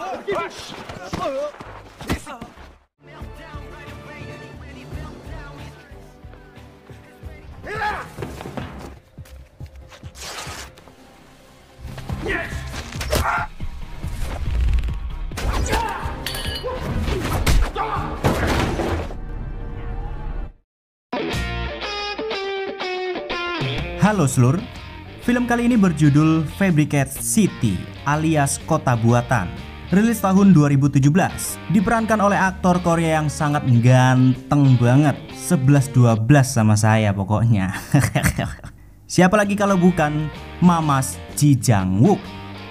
Halo seluruh, film kali ini berjudul Fabricate City alias Kota Buatan. Rilis tahun 2017, diperankan oleh aktor Korea yang sangat ganteng banget, 11-12 sama saya pokoknya. Siapa lagi kalau bukan Mamas Ji Jang Wook.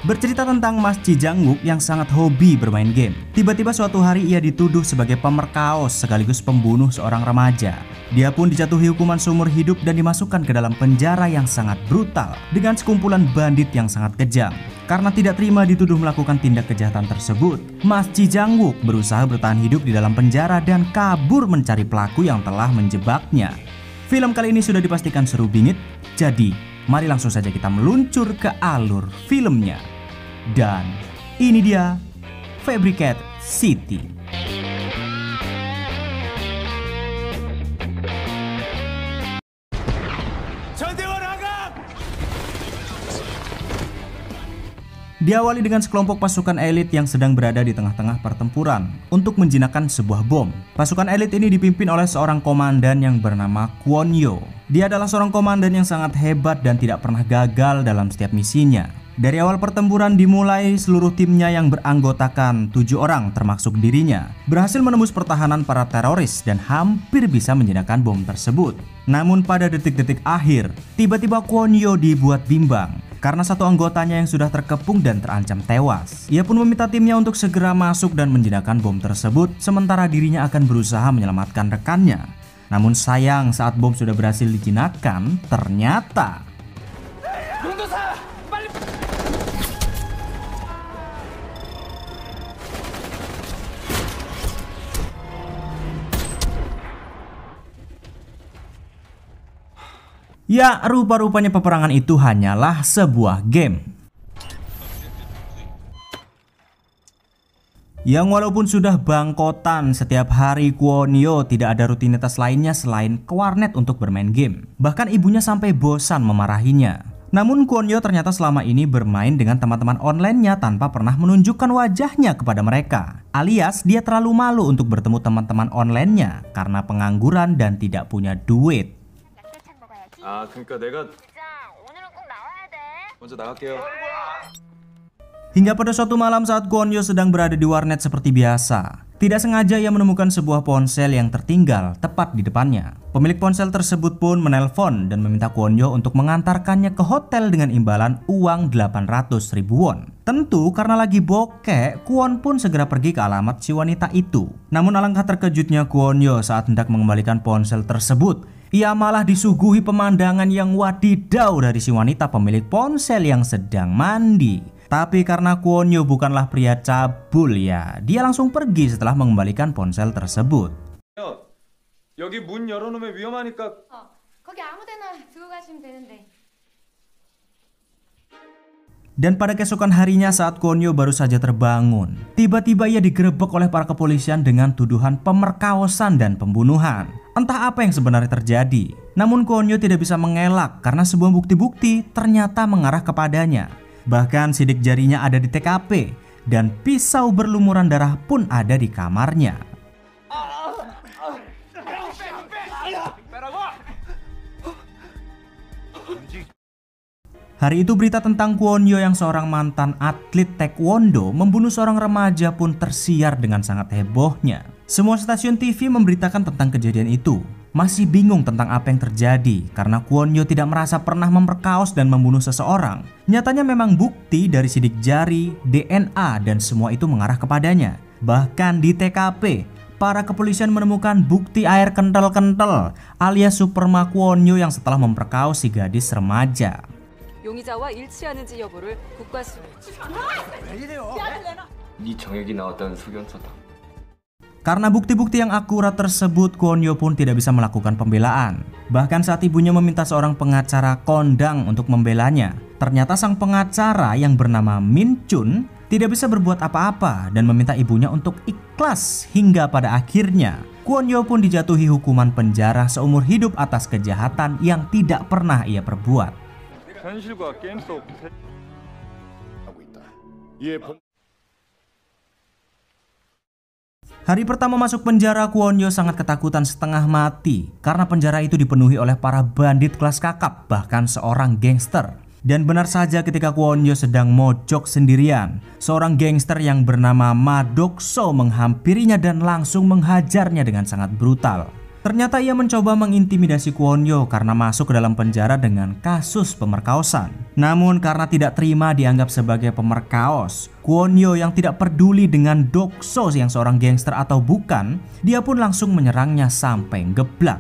Bercerita tentang Mas Ji Jang Wook yang sangat hobi bermain game. Tiba-tiba suatu hari ia dituduh sebagai pemerkaos sekaligus pembunuh seorang remaja. Dia pun dijatuhi hukuman seumur hidup dan dimasukkan ke dalam penjara yang sangat brutal dengan sekumpulan bandit yang sangat kejam. Karena tidak terima dituduh melakukan tindak kejahatan tersebut, Mas Ji Jang Wook berusaha bertahan hidup di dalam penjara dan kabur mencari pelaku yang telah menjebaknya. Film kali ini sudah dipastikan seru bingit, jadi mari langsung saja kita meluncur ke alur filmnya. Dan ini dia Fabricate City. Diawali dengan sekelompok pasukan elit yang sedang berada di tengah-tengah pertempuran untuk menjinakkan sebuah bom. Pasukan elit ini dipimpin oleh seorang komandan yang bernama Kwon Yo. Dia adalah seorang komandan yang sangat hebat dan tidak pernah gagal dalam setiap misinya. Dari awal pertempuran dimulai, seluruh timnya yang beranggotakan 7 orang termasuk dirinya berhasil menembus pertahanan para teroris dan hampir bisa menjinakkan bom tersebut. Namun pada detik-detik akhir, tiba-tiba Kwon Yo dibuat bimbang karena satu anggotanya yang sudah terkepung dan terancam tewas. Ia pun meminta timnya untuk segera masuk dan menjinakkan bom tersebut, sementara dirinya akan berusaha menyelamatkan rekannya. Namun sayang, saat bom sudah berhasil dijinakkan, ternyata ya, rupa-rupanya peperangan itu hanyalah sebuah game. Yang walaupun sudah bangkotan setiap hari, Kwon Yo tidak ada rutinitas lainnya selain ke warnet untuk bermain game. Bahkan ibunya sampai bosan memarahinya. Namun Kwon Yo ternyata selama ini bermain dengan teman-teman online-nya tanpa pernah menunjukkan wajahnya kepada mereka. Alias dia terlalu malu untuk bertemu teman-teman online-nya karena pengangguran dan tidak punya duit. 그러니까 내가 오늘은 꼭 나와야 돼. 먼저 나갈게요. Hingga pada suatu malam saat Kwon Yo sedang berada di warnet seperti biasa, tidak sengaja ia menemukan sebuah ponsel yang tertinggal tepat di depannya. Pemilik ponsel tersebut pun menelpon dan meminta Kwon Yo untuk mengantarkannya ke hotel dengan imbalan uang 800.000 won. Tentu karena lagi bokek, Kwon pun segera pergi ke alamat si wanita itu. Namun alangkah terkejutnya Kwon Yo saat hendak mengembalikan ponsel tersebut. Ia malah disuguhi pemandangan yang wadidaw dari si wanita pemilik ponsel yang sedang mandi. Tapi karena Kwon Yo bukanlah pria cabul ya, dia langsung pergi setelah mengembalikan ponsel tersebut. 여기 문 열어놓으면 위험하니까. 거기 아무데나 두고 가시면 되는데. Dan pada keesokan harinya saat Kwon Yo baru saja terbangun, tiba-tiba ia digerebek oleh para kepolisian dengan tuduhan pemerkosaan dan pembunuhan. Entah apa yang sebenarnya terjadi. Namun Kwon Yo tidak bisa mengelak karena sebuah bukti-bukti ternyata mengarah kepadanya. Bahkan sidik jarinya ada di TKP dan pisau berlumuran darah pun ada di kamarnya. Hari itu berita tentang Kwon Yo yang seorang mantan atlet taekwondo membunuh seorang remaja pun tersiar dengan sangat hebohnya. Semua stasiun TV memberitakan tentang kejadian itu. Masih bingung tentang apa yang terjadi karena Kwon Yo tidak merasa pernah memperkaos dan membunuh seseorang. Nyatanya memang bukti dari sidik jari, DNA dan semua itu mengarah kepadanya. Bahkan di TKP, para kepolisian menemukan bukti air kental-kental alias sperma Kwon Yo yang setelah memperkaos si gadis remaja. 용의자와 일치하는지 여부를 국과수. 네 정액이 나왔다는 소견서다. Karena bukti-bukti yang akurat tersebut, Kwon Yo pun tidak bisa melakukan pembelaan. Bahkan saat ibunya meminta seorang pengacara kondang untuk membelanya, ternyata sang pengacara yang bernama Min Chun tidak bisa berbuat apa-apa dan meminta ibunya untuk ikhlas hingga pada akhirnya Kwon Yo pun dijatuhi hukuman penjara seumur hidup atas kejahatan yang tidak pernah ia perbuat. Hari pertama masuk penjara, Kwon Yo sangat ketakutan setengah mati karena penjara itu dipenuhi oleh para bandit kelas kakap, bahkan seorang gangster. Dan benar saja ketika Kwon Yo sedang mojok sendirian, seorang gangster yang bernama Ma Dokso menghampirinya dan langsung menghajarnya dengan sangat brutal. Ternyata ia mencoba mengintimidasi Kwon Yo karena masuk ke dalam penjara dengan kasus pemerkosaan. Namun karena tidak terima dianggap sebagai pemerkaos, Kwon Yo yang tidak peduli dengan Dokso yang seorang gangster atau bukan, dia pun langsung menyerangnya sampai geblak.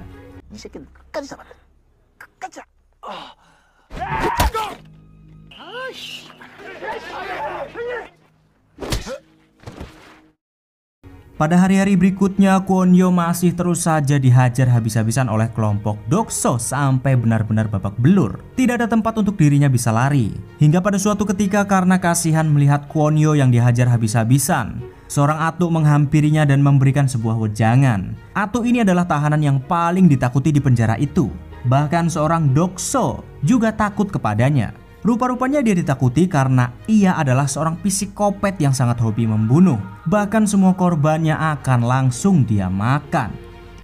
Pada hari-hari berikutnya, Kwon Yo masih terus saja dihajar habis-habisan oleh kelompok Dokso sampai benar-benar babak belur. Tidak ada tempat untuk dirinya bisa lari. Hingga pada suatu ketika karena kasihan melihat Kwon Yo yang dihajar habis-habisan, seorang atuk menghampirinya dan memberikan sebuah wejangan. Atuk ini adalah tahanan yang paling ditakuti di penjara itu. Bahkan seorang Dokso juga takut kepadanya. Rupa-rupanya dia ditakuti karena ia adalah seorang psikopat yang sangat hobi membunuh. Bahkan semua korbannya akan langsung dia makan.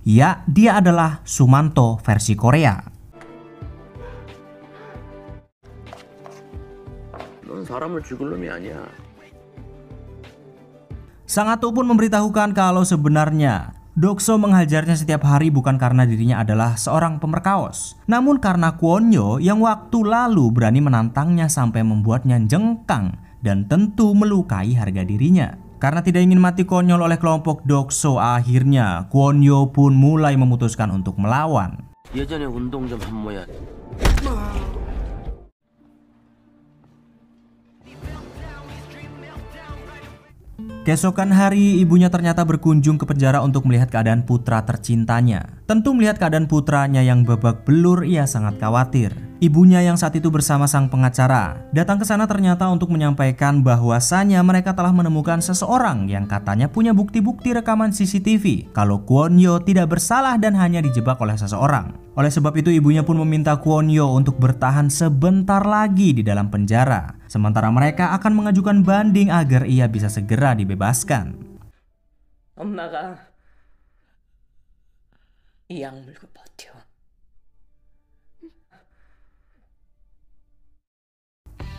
Ya, dia adalah Sumanto versi Korea. Sang atuk pun memberitahukan kalau sebenarnya Dokso menghajarnya setiap hari bukan karena dirinya adalah seorang pemerkaos, namun karena Kwon Yo yang waktu lalu berani menantangnya sampai membuatnya jengkang dan tentu melukai harga dirinya. Karena tidak ingin mati konyol oleh kelompok Dokso, akhirnya Kwon Yo pun mulai memutuskan untuk melawan. Keesokan hari, ibunya ternyata berkunjung ke penjara untuk melihat keadaan putra tercintanya. Tentu melihat keadaan putranya yang babak belur, ia sangat khawatir. Ibunya yang saat itu bersama sang pengacara datang ke sana ternyata untuk menyampaikan bahwasannya mereka telah menemukan seseorang yang katanya punya bukti-bukti rekaman CCTV kalau Kwon Yo tidak bersalah dan hanya dijebak oleh seseorang. Oleh sebab itu ibunya pun meminta Kwon Yo untuk bertahan sebentar lagi di dalam penjara. Sementara mereka akan mengajukan banding agar ia bisa segera dibebaskan. 엄마가 이 약물고 버텨.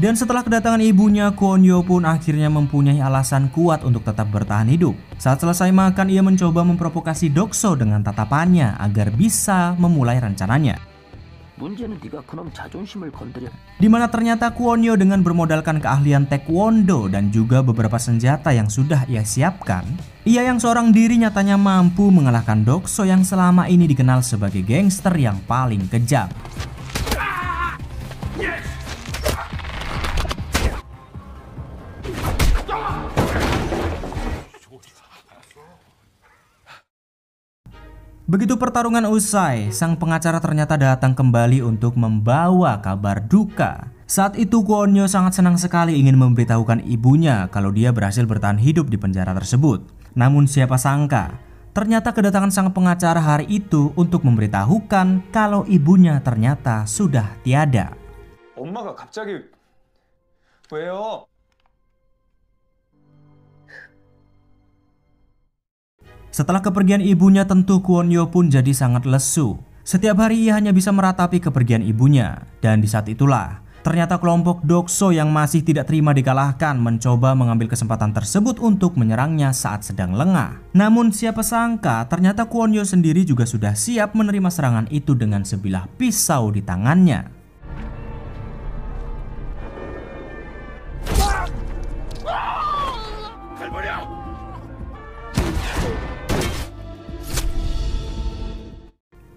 Dan setelah kedatangan ibunya, Kwon Yo pun akhirnya mempunyai alasan kuat untuk tetap bertahan hidup. Saat selesai makan, ia mencoba memprovokasi Dokso dengan tatapannya agar bisa memulai rencananya. Di mana ternyata Kwon Yo dengan bermodalkan keahlian taekwondo dan juga beberapa senjata yang sudah ia siapkan, ia yang seorang diri nyatanya mampu mengalahkan Dokso yang selama ini dikenal sebagai gangster yang paling kejam. Begitu pertarungan usai, sang pengacara ternyata datang kembali untuk membawa kabar duka. Saat itu Kwon Yo sangat senang sekali ingin memberitahukan ibunya kalau dia berhasil bertahan hidup di penjara tersebut. Namun siapa sangka, ternyata kedatangan sang pengacara hari itu untuk memberitahukan kalau ibunya ternyata sudah tiada. 엄마가 갑자기 왜요? Setelah kepergian ibunya, tentu Kwon Yo pun jadi sangat lesu. Setiap hari ia hanya bisa meratapi kepergian ibunya. Dan di saat itulah, ternyata kelompok Dokso yang masih tidak terima dikalahkan mencoba mengambil kesempatan tersebut untuk menyerangnya saat sedang lengah. Namun siapa sangka, ternyata Kwon Yo sendiri juga sudah siap menerima serangan itu dengan sebilah pisau di tangannya.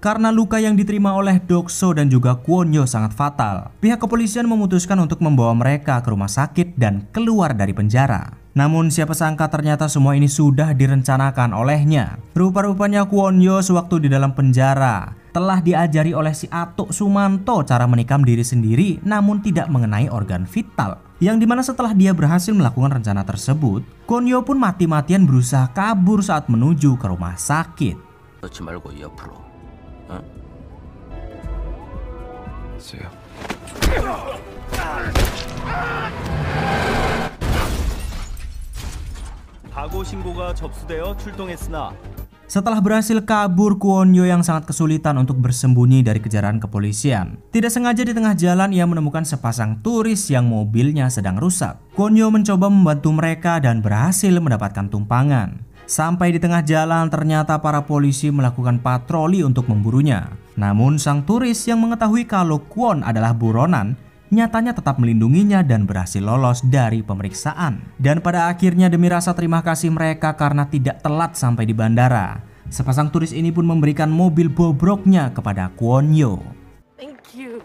Karena luka yang diterima oleh Dokso dan juga Kwon Yo sangat fatal, pihak kepolisian memutuskan untuk membawa mereka ke rumah sakit dan keluar dari penjara. Namun siapa sangka ternyata semua ini sudah direncanakan olehnya. Rupa-rupanya Kwon Yo sewaktu di dalam penjara telah diajari oleh si Atuk Sumanto cara menikam diri sendiri namun tidak mengenai organ vital. Yang dimana setelah dia berhasil melakukan rencana tersebut, Kwon-yo pun mati-matian berusaha kabur saat menuju ke rumah sakit. 사고 신고가 접수되어 출동했으나 Setelah berhasil kabur, Kwon-yo yang sangat kesulitan untuk bersembunyi dari kejaran kepolisian. Tidak sengaja di tengah jalan ia menemukan sepasang turis yang mobilnya sedang rusak. Kwon-yo mencoba membantu mereka dan berhasil mendapatkan tumpangan. Sampai di tengah jalan ternyata para polisi melakukan patroli untuk memburunya. Namun sang turis yang mengetahui kalau Kwon adalah buronan nyatanya tetap melindunginya dan berhasil lolos dari pemeriksaan. Dan pada akhirnya demi rasa terima kasih mereka karena tidak telat sampai di bandara, sepasang turis ini pun memberikan mobil bobroknya kepada Kwon-yo. Thank you.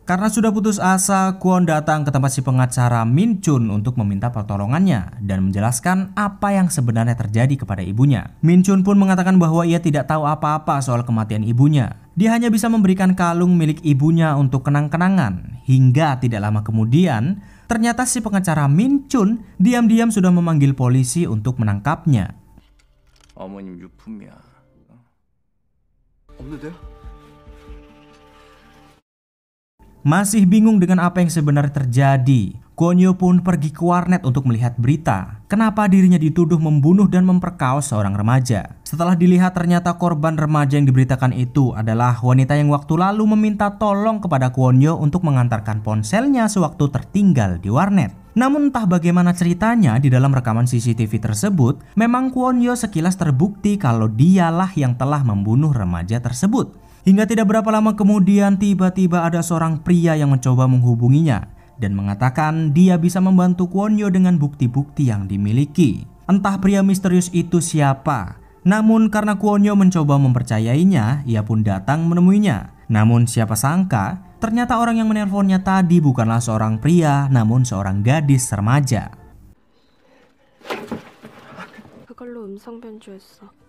Karena sudah putus asa, Kwon datang ke tempat si pengacara Min Chun untuk meminta pertolongannya dan menjelaskan apa yang sebenarnya terjadi kepada ibunya. Min Chun pun mengatakan bahwa ia tidak tahu apa-apa soal kematian ibunya. Dia hanya bisa memberikan kalung milik ibunya untuk kenang-kenangan. Hingga tidak lama kemudian, ternyata si pengacara Min Chun diam-diam sudah memanggil polisi untuk menangkapnya. 어머님 유품이야. 없는데요? Masih bingung dengan apa yang sebenarnya terjadi, Kwon-yo pun pergi ke warnet untuk melihat berita kenapa dirinya dituduh membunuh dan memperkaos seorang remaja. Setelah dilihat ternyata korban remaja yang diberitakan itu adalah wanita yang waktu lalu meminta tolong kepada Kwon-yo untuk mengantarkan ponselnya sewaktu tertinggal di warnet. Namun entah bagaimana ceritanya, di dalam rekaman CCTV tersebut memang Kwon-yo sekilas terbukti kalau dialah yang telah membunuh remaja tersebut. Hingga tidak berapa lama kemudian tiba-tiba ada seorang pria yang mencoba menghubunginya dan mengatakan dia bisa membantu Kwon-yo dengan bukti-bukti yang dimiliki. Entah pria misterius itu siapa, namun karena Kwon-yo mencoba mempercayainya, ia pun datang menemuinya. Namun siapa sangka, ternyata orang yang menelponnya tadi bukanlah seorang pria, namun seorang gadis remaja. 그걸로 음성 변조했어.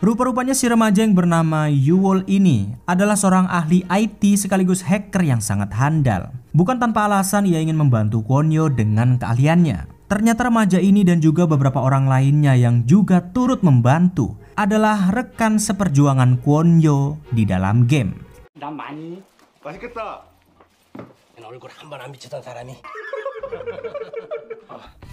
Rupa-rupanya si remaja yang bernama Yuwol ini adalah seorang ahli IT sekaligus hacker yang sangat handal. Bukan tanpa alasan ia ingin membantu Kwon-yo dengan keahliannya. Ternyata remaja ini dan juga beberapa orang lainnya yang juga turut membantu adalah rekan seperjuangan Kwon-yo di dalam game. 맛있겠다. 얼굴 한 번 안 비치던 사람이.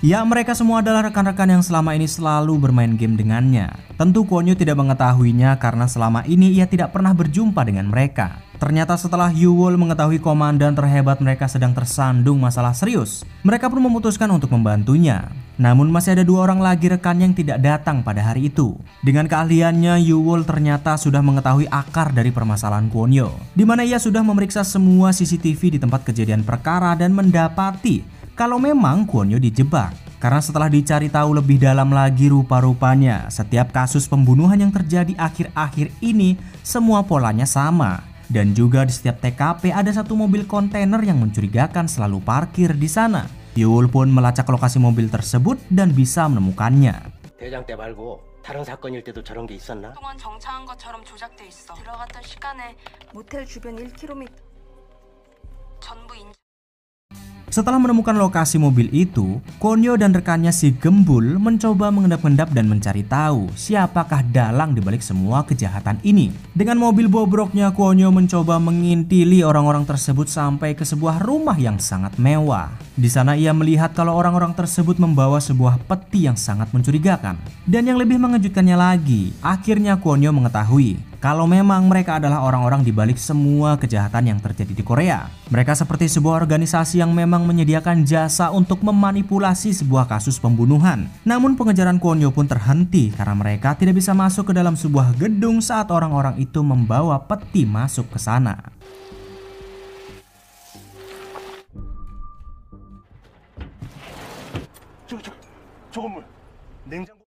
Ya, mereka semua adalah rekan-rekan yang selama ini selalu bermain game dengannya. Tentu Kwon-yo tidak mengetahuinya karena selama ini ia tidak pernah berjumpa dengan mereka. Ternyata setelah Yuwol mengetahui komandan terhebat mereka sedang tersandung masalah serius, mereka pun memutuskan untuk membantunya. Namun masih ada dua orang lagi rekan yang tidak datang pada hari itu. Dengan keahliannya, Yuwol ternyata sudah mengetahui akar dari permasalahan Kwon-yo, di mana ia sudah memeriksa semua CCTV di tempat kejadian perkara dan mendapati kalau memang Kwon-yo dijebak. Karena setelah dicari tahu lebih dalam lagi, rupa-rupanya setiap kasus pembunuhan yang terjadi akhir-akhir ini semua polanya sama. Dan juga di setiap TKP ada satu mobil kontainer yang mencurigakan selalu parkir di sana. Yuwol pun melacak lokasi mobil tersebut dan bisa menemukannya. 대장 때 말고 다른 사건일 때도 저런 게 있었나? 동안 정차한 것처럼 조작돼 있어. 들어갔던 시간에 모텔 주변 1km 전부 Setelah menemukan lokasi mobil itu, Kwon-yo dan rekannya si Gembul mencoba mengendap-endap dan mencari tahu siapakah dalang dibalik semua kejahatan ini. Dengan mobil bobroknya, Kwon-yo mencoba mengintili orang-orang tersebut sampai ke sebuah rumah yang sangat mewah. Di sana ia melihat kalau orang-orang tersebut membawa sebuah peti yang sangat mencurigakan. Dan yang lebih mengejutkannya lagi, akhirnya Kwon-yo mengetahui kalau memang mereka adalah orang-orang di balik semua kejahatan yang terjadi di Korea. Mereka seperti sebuah organisasi yang memang menyediakan jasa untuk memanipulasi sebuah kasus pembunuhan. Namun pengejaran Kwon-yo pun terhenti karena mereka tidak bisa masuk ke dalam sebuah gedung saat orang-orang itu membawa peti masuk ke sana. 저 건물. 냉장고.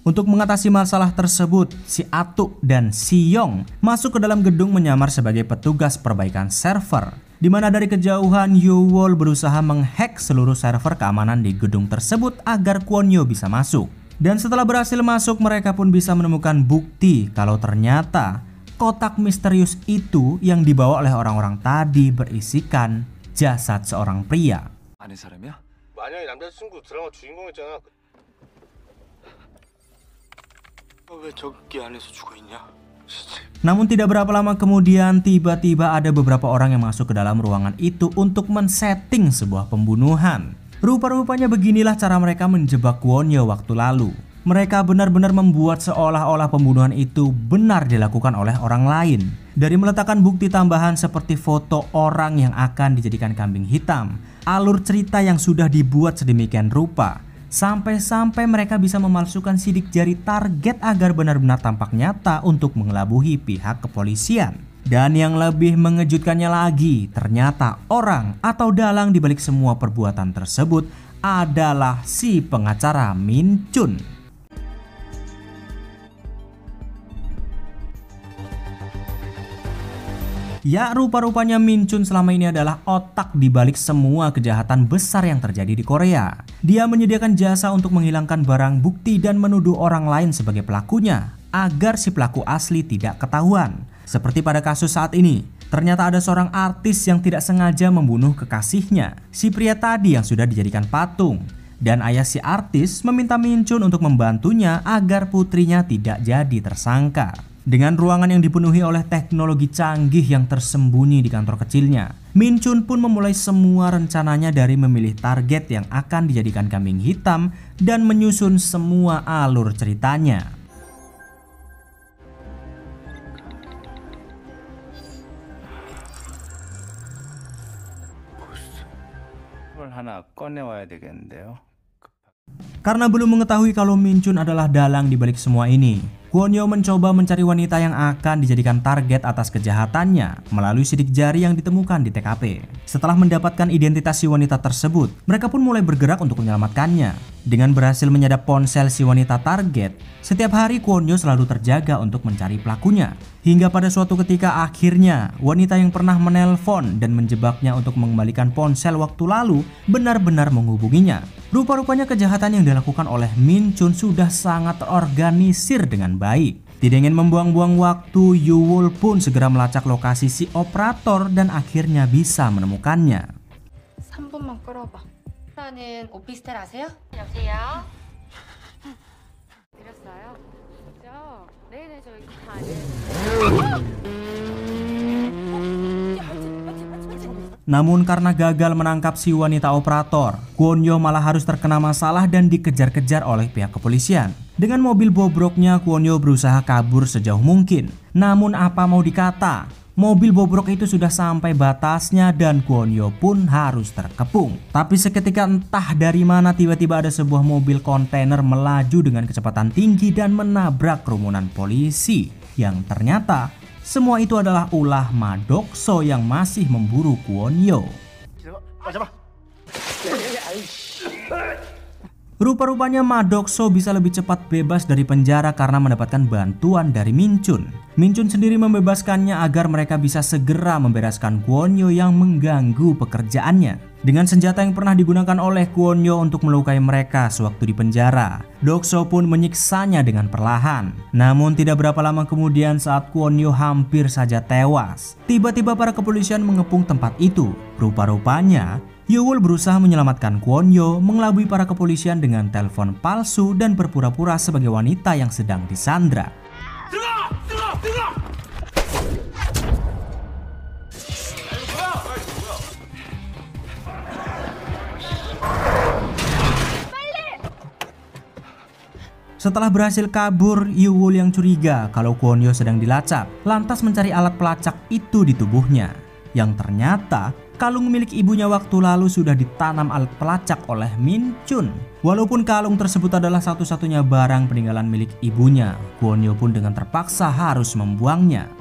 Untuk mengatasi masalah tersebut, si Atuk dan si Yong masuk ke dalam gedung menyamar sebagai petugas perbaikan server, di mana dari kejauhan Yowol berusaha menghack seluruh server keamanan di gedung tersebut agar Kwon Yo bisa masuk. Dan setelah berhasil masuk, mereka pun bisa menemukan bukti kalau ternyata kotak misterius itu yang dibawa oleh orang-orang tadi berisikan jasad seorang pria. 아는 사람이야? 만약에 남자친구 드라마 주인공이었잖아. 왜 저기 안에서 죽어 있냐? Namun tidak berapa lama kemudian tiba-tiba ada beberapa orang yang masuk ke dalam ruangan itu untuk men-setting sebuah pembunuhan. Rupa-rupanya beginilah cara mereka menjebak Kwon Yo waktu lalu. Mereka benar-benar membuat seolah-olah pembunuhan itu benar dilakukan oleh orang lain. Dari meletakkan bukti tambahan seperti foto orang yang akan dijadikan kambing hitam, alur cerita yang sudah dibuat sedemikian rupa, sampai-sampai mereka bisa memalsukan sidik jari target agar benar-benar tampak nyata untuk mengelabuhi pihak kepolisian. Dan yang lebih mengejutkannya lagi, ternyata orang atau dalang dibalik semua perbuatan tersebut adalah si pengacara Min Chun. Ya, rupa-rupanya Min Chun selama ini adalah otak di balik semua kejahatan besar yang terjadi di Korea. Dia menyediakan jasa untuk menghilangkan barang bukti dan menuduh orang lain sebagai pelakunya agar si pelaku asli tidak ketahuan. Seperti pada kasus saat ini, ternyata ada seorang artis yang tidak sengaja membunuh kekasihnya, si pria tadi yang sudah dijadikan patung. Dan ayah si artis meminta Min Chun untuk membantunya agar putrinya tidak jadi tersangka. Dengan ruangan yang dipenuhi oleh teknologi canggih yang tersembunyi di kantor kecilnya, Min Chun pun memulai semua rencananya dari memilih target yang akan dijadikan kambing hitam dan menyusun semua alur ceritanya. 하나 꺼내와야 되겠는데요. Karena belum mengetahui kalau Min Chun adalah dalang di balik semua ini, Kwon Yo mencoba mencari wanita yang akan dijadikan target atas kejahatannya melalui sidik jari yang ditemukan di TKP. Setelah mendapatkan identitas si wanita tersebut, mereka pun mulai bergerak untuk menyelamatkannya. Dengan berhasil menyadap ponsel si wanita target, setiap hari Kwon Yo selalu terjaga untuk mencari pelakunya. Hingga pada suatu ketika akhirnya, wanita yang pernah menelpon dan menjebaknya untuk mengembalikan ponsel waktu lalu benar-benar menghubunginya. Rupa-rupanya kejahatan yang dilakukan oleh Min Chun sudah sangat terorganisir dengan baik. Tidak ingin membuang-buang waktu, Yowol pun segera melacak lokasi si operator dan akhirnya bisa menemukannya. 3분만 끌어봐. 라는 오피스텔 아세요? 여보세요? 드렸어요? 진짜? 네네 저 이거 다 아니에요. Namun karena gagal menangkap si wanita operator, Kwon Yo malah harus terkena masalah dan dikejar-kejar oleh pihak kepolisian. Dengan mobil bobroknya, Kwon Yo berusaha kabur sejauh mungkin. Namun apa mau dikata, mobil bobrok itu sudah sampai batasnya dan Kwon Yo pun harus terkepung. Tapi seketika entah dari mana tiba-tiba ada sebuah mobil kontainer melaju dengan kecepatan tinggi dan menabrak kerumunan polisi. Yang ternyata semua itu adalah ulah Ma Dokso yang masih memburu Kwon Yo. Rupa-rupanya Ma Dokso bisa lebih cepat bebas dari penjara karena mendapatkan bantuan dari Min Chun. Min Chun sendiri membebaskannya agar mereka bisa segera membereskan Kwon Yo yang mengganggu pekerjaannya. Dengan senjata yang pernah digunakan oleh Kwon Yo untuk melukai mereka sewaktu di penjara, Dokso pun menyiksanya dengan perlahan. Namun tidak berapa lama kemudian saat Kwon Yo hampir saja tewas, tiba-tiba para kepolisian mengepung tempat itu. Rupa-rupanya Yowol berusaha menyelamatkan Kwon Yo mengelabui para kepolisian dengan telepon palsu dan berpura-pura sebagai wanita yang sedang disandra. Setelah berhasil kabur, Yowol yang curiga kalau Kwon Yo sedang dilacak, lantas mencari alat pelacak itu di tubuhnya. Yang ternyata kalung milik ibunya waktu lalu sudah ditanam alat pelacak oleh Min Chun. Walaupun kalung tersebut adalah satu-satunya barang peninggalan milik ibunya, Kwon Yo pun dengan terpaksa harus membuangnya.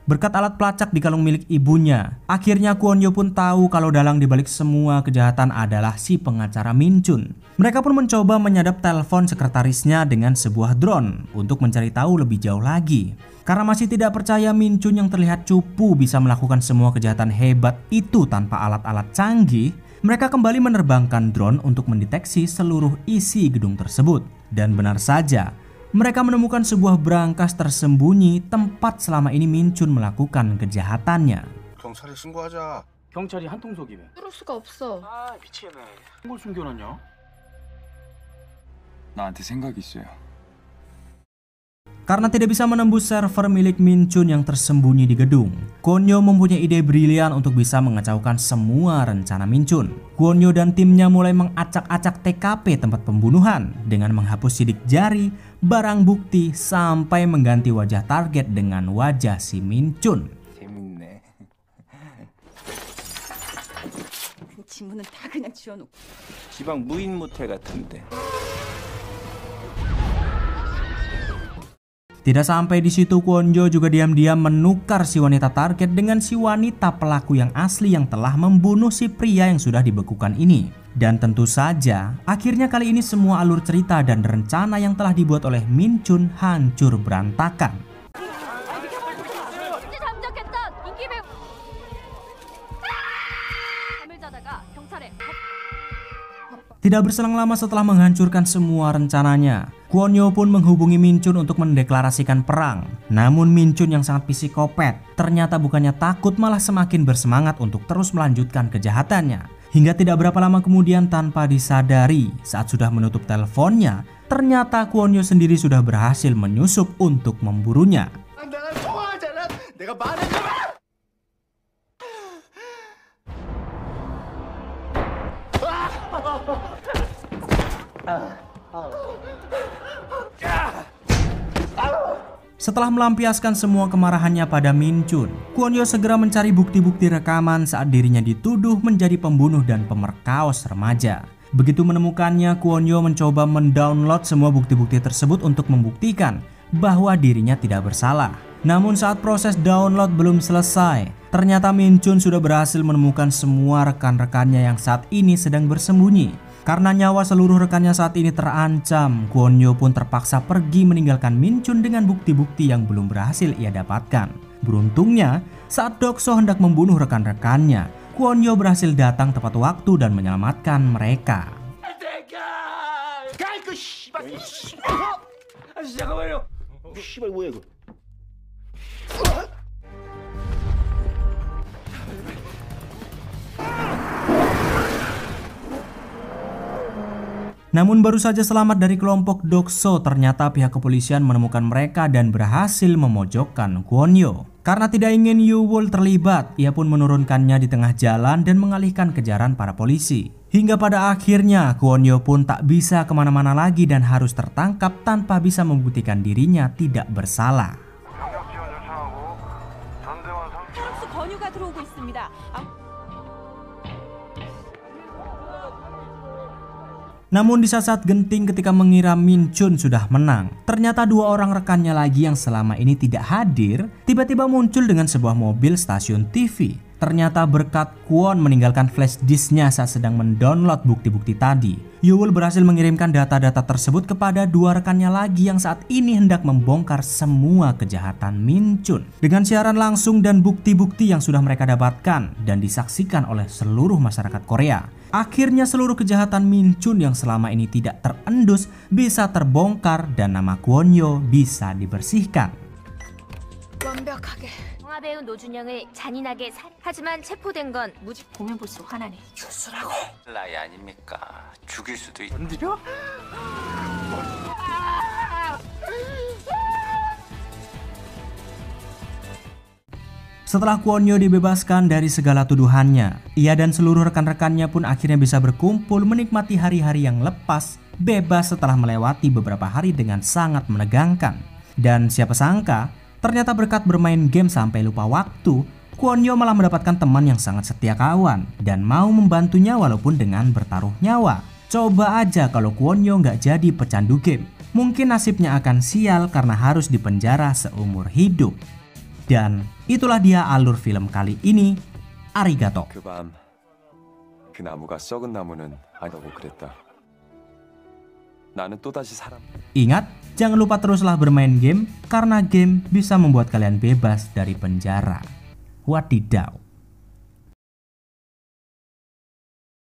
Berkat alat pelacak di kalung milik ibunya, akhirnya Kwon Yo pun tahu kalau dalang dibalik semua kejahatan adalah si pengacara Min Chun. Mereka pun mencoba menyadap telepon sekretarisnya dengan sebuah drone untuk mencari tahu lebih jauh lagi. Karena masih tidak percaya Min Chun yang terlihat cupu bisa melakukan semua kejahatan hebat itu tanpa alat-alat canggih, mereka kembali menerbangkan drone untuk mendeteksi seluruh isi gedung tersebut. Dan benar saja, mereka menemukan sebuah brankas tersembunyi tempat selama ini Min Chun melakukan kejahatannya. 경찰에 신고하자. 경찰이 한통속이네. 그럴 수가 없어. 아 미치겠네. 뭘 숨겨놨냐? 나한테 생각이 있어요. Karena tidak bisa menembus server milik Min Chun yang tersembunyi di gedung, Kwon Yo mempunyai ide brilian untuk bisa mengacaukan semua rencana Min Chun. Kwon Yo dan timnya mulai mengacak-acak TKP tempat pembunuhan dengan menghapus sidik jari, barang bukti, sampai mengganti wajah target dengan wajah si Min Chun. 재밌네. 그 지문은 다 그냥 지워놓고. 지방 무인 모텔 같은데. Tidak sampai di situ, Kwon Yo juga diam-diam menukar si wanita target dengan si wanita pelaku yang asli yang telah membunuh si pria yang sudah dibekukan ini. Dan tentu saja, akhirnya kali ini semua alur cerita dan rencana yang telah dibuat oleh Min Chun hancur berantakan. Tidak berselang lama setelah menghancurkan semua rencananya, Kwon Yo pun menghubungi Min Chun untuk mendeklarasikan perang. Namun Min Chun yang sangat psikopat ternyata bukannya takut, malah semakin bersemangat untuk terus melanjutkan kejahatannya. Hingga tidak berapa lama kemudian, tanpa disadari saat sudah menutup teleponnya, ternyata Kwon Yo sendiri sudah berhasil menyusup untuk memburunya. Setelah melampiaskan semua kemarahannya pada Min Chun, Kwon Yo segera mencari bukti-bukti rekaman saat dirinya dituduh menjadi pembunuh dan pemerkaos remaja. Begitu menemukannya, Kwon Yo mencoba mendownload semua bukti-bukti tersebut untuk membuktikan bahwa dirinya tidak bersalah. Namun saat proses download belum selesai, ternyata Min Chun sudah berhasil menemukan semua rekan-rekannya yang saat ini sedang bersembunyi. Karena nyawa seluruh rekannya saat ini terancam, Kwon Yo pun terpaksa pergi meninggalkan Min Chun dengan bukti-bukti yang belum berhasil ia dapatkan. Beruntungnya, saat Dokso hendak membunuh rekan-rekannya, Kwon Yo berhasil datang tepat waktu dan menyelamatkan mereka. Namun baru saja selamat dari kelompok Dokso, ternyata pihak kepolisian menemukan mereka dan berhasil memojokkan Kwon Yo. Karena tidak ingin Yoo-wol terlibat, ia pun menurunkannya di tengah jalan dan mengalihkan kejaran para polisi. Hingga pada akhirnya Kwon Yo pun tak bisa kemana-mana lagi dan harus tertangkap tanpa bisa membuktikan dirinya tidak bersalah. Namun di saat-saat genting ketika mengira Min Chun sudah menang, ternyata dua orang rekannya lagi yang selama ini tidak hadir tiba-tiba muncul dengan sebuah mobil stasiun TV. Ternyata berkat Kwon meninggalkan flash disknya saat sedang mendownload bukti-bukti tadi, Yoo-wol berhasil mengirimkan data-data tersebut kepada dua rekannya lagi yang saat ini hendak membongkar semua kejahatan Min Chun. Dengan siaran langsung dan bukti-bukti yang sudah mereka dapatkan dan disaksikan oleh seluruh masyarakat Korea, akhirnya seluruh kejahatan Min Chun yang selama ini tidak terendus bisa terbongkar dan nama Kwon Yo bisa dibersihkan. 영화배우 노준영을 잔인하게 하지만 체포된 건 무직. 보면 볼수록 화나네. 수술하고. 나이 아닙니까? 죽일 수도 있. 건드려? Setelah Kwon Yo dibebaskan dari segala tuduhannya, ia dan seluruh rekan-rekannya pun akhirnya bisa berkumpul menikmati hari-hari yang lepas, bebas setelah melewati beberapa hari dengan sangat menegangkan. Dan siapa sangka, ternyata berkat bermain game sampai lupa waktu, Kwon Yo malah mendapatkan teman yang sangat setia kawan dan mau membantunya walaupun dengan bertaruh nyawa. Coba aja kalau Kwon Yo nggak jadi pecandu game, mungkin nasibnya akan sial karena harus dipenjara seumur hidup. Dan itulah dia alur film kali ini. Arigato. 그 밤 그 나무가 썩은 나무는 아니라고 그랬다. 나는 또다시 사람. Ingat, jangan lupa teruslah bermain game karena game bisa membuat kalian bebas dari penjara. Wadidaw.